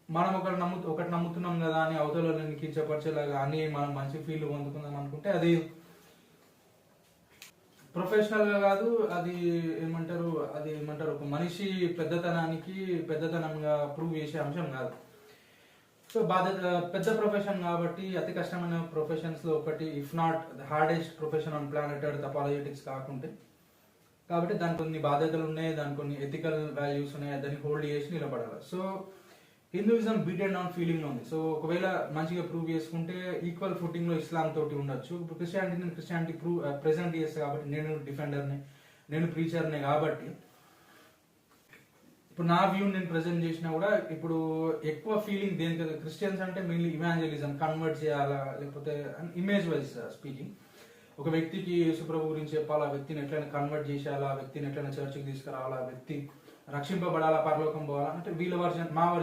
మనం ఒకటి నమ్ముతున్నాం కదా అని అవతలని కించపరిచేలాగా అని మనం మంచి ఫీల్ పొందుకుందాం అనుకుంటే అది ప్రొఫెషనల్ గా కాదు, అది ఏమంటారు ఒక మనిషి పెద్దతనంగా ప్రూవ్ చేసే అంశం కాదు. సో పెద్ద ప్రొఫెషన్ కాబట్టి అతి కష్టమైన ప్రొఫెషన్స్ లో ఒకటి, if not the hardest profession on planet earth apologetics కాకుంటే. కాబట్టి దానికి కొన్ని బాధ్యతలు ఉన్నాయి, దానికి కొన్ని ఎథికల్ వాల్యూస్ ఉన్నాయి, దాన్ని హోల్డ్ చేసి నిలబడాలి. So Hinduism beat and down feeling లో ఉంది. సో ఒకవేళ మంచిగా ప్రూవ్ చేసుకుంటే ఈక్వల్ ఫుటింగ్ లో ఇస్లాం తోటి ఉండొచ్చు. ఇప్పుడు క్రిస్టియానిటీ ప్రెసెంట్ చేస్తా కాబట్టి, నేను డిఫెండర్ని, నేను ప్రీచర్నే కాబట్టి ఇప్పుడు నా వ్యూ నేను ప్రెజెంట్ చేసినా కూడా ఇప్పుడు ఎక్కువ ఫీలింగ్ దేనికి, క్రిస్టియన్స్ అంటే మెయిన్లీ ఇవాంజలిజం, కన్వర్ట్ చేయాలా, లేకపోతే ఇమేజ్ వైజ్ స్పీకింగ్, ఒక వ్యక్తికి యేసుప్రభు గురించి చెప్పాలా, ఆ వ్యక్తిని ఎట్లయినా కన్వర్ట్ చేసేయాలా, ఆ వ్యక్తిని ఎట్లయినా చర్చికి తీసుకురావాలా, ఆ వ్యక్తి రక్షింపబడాలా, పరలోకం పోవాలా, అంటే వీళ్ళ వర్షన్, మా వర్షన్